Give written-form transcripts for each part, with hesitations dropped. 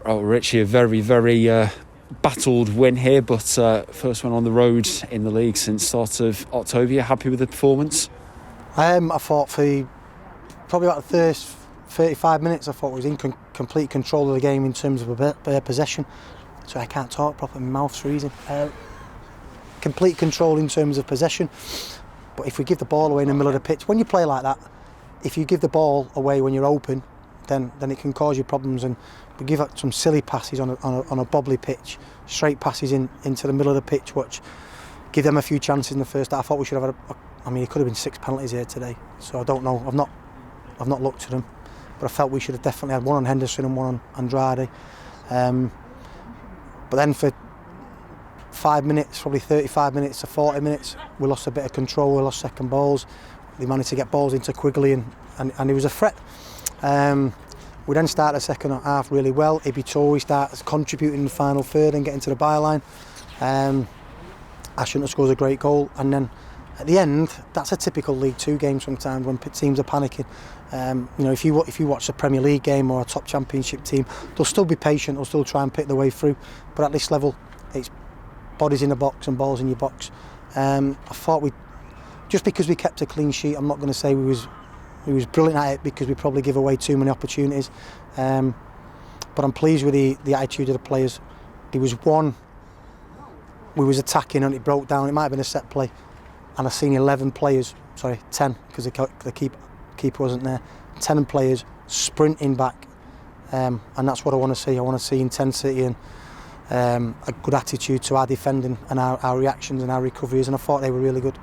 Oh, Richie, a very, very battled win here, but first one on the road in the league since start of October. You're happy with the performance? I thought for probably about the first 35 minutes, I thought we was in complete control of the game in terms of possession. So I can't talk properly, my mouth's freezing. Complete control in terms of possession. But if we give the ball away in the middle of the pitch, when you play like that, if you give the ball away when you're open, then it can cause you problems. And we give up some silly passes on a bobbly pitch, straight passes into the middle of the pitch, which give them a few chances in the first half. I thought we should have it could have been 6 penalties here today. So I don't know. I've not looked at them, but I felt we should have definitely had one on Henderson and one on Andrade. But then for 5 minutes, probably 35 minutes to 40 minutes, we lost a bit of control, we lost second balls. They managed to get balls into Quigley and it was a threat. We then start the second half really well. Ibi starts contributing in the final third and getting to the byline. Ashton scores a great goal, and then at the end, that's a typical League Two game sometimes when teams are panicking. If you watch a Premier League game or a top Championship team, they'll still be patient, they'll still try and pick their way through. But at this level, it's bodies in the box and balls in your box. I thought just because we kept a clean sheet, I'm not going to say we was brilliant at it because we probably give away too many opportunities. But I'm pleased with the attitude of the players. There was one we was attacking and it broke down. It might have been a set play, and I've seen 10 because the keeper wasn't there. 10 players sprinting back, and that's what I want to see. I want to see intensity and a good attitude to our defending and our reactions and our recoveries, and I thought they were really good.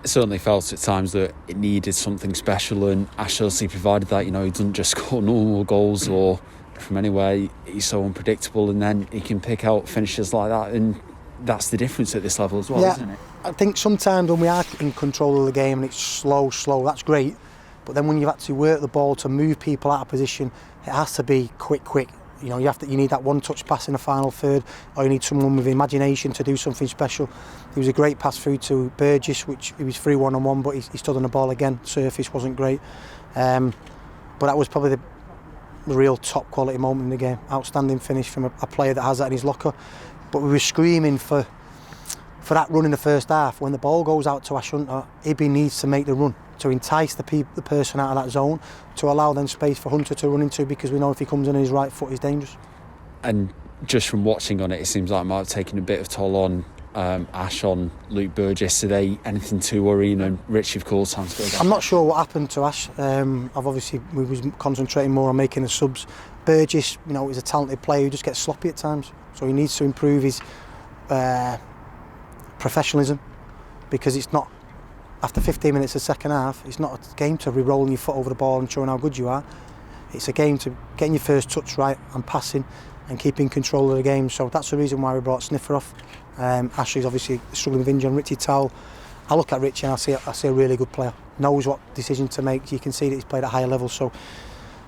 It certainly felt at times that it needed something special, and Ashley provided that. He doesn't just score normal goals or from anywhere. He's so unpredictable, and then he can pick out finishes like that, and that's the difference at this level as well, isn't it? I think sometimes when we are in control of the game and it's slow, that's great. But then when you've had to work the ball to move people out of position, it has to be quick. You need that one-touch pass in the final third, or you need someone with imagination to do something special. There was a great pass through to Burgess, which he was free one-on-one, but he stood on the ball again. Surface wasn't great, but that was probably the real top quality moment in the game. Outstanding finish from a player that has that in his locker. But we were screaming for that run in the first half. When the ball goes out to Ashunter, Ibi needs to make the run to entice the person out of that zone, to allow then space for Hunter to run into, because we know if he comes in on his right foot, he's dangerous. And just from watching on it, it seems like it might have taken a bit of toll on Ash, on Luke Burgess today. Anything too worrying? And Richie, of course, I'm not sure what happened to Ash. We was concentrating more on making the subs. Burgess, he's a talented player who just gets sloppy at times, so he needs to improve his professionalism, because it's not, after 15 minutes of second half, it's not a game to be rolling your foot over the ball and showing how good you are. It's a game to getting your first touch right and passing and keeping control of the game. So that's the reason why we brought Sniffer off. Ashley's obviously struggling with injury. Richie Towell, I look at Richie and I see a really good player. Knows what decision to make. You can see that he's played at a higher level. So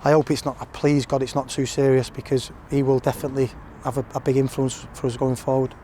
I hope please God, it's not too serious, because he will definitely have a big influence for us going forward.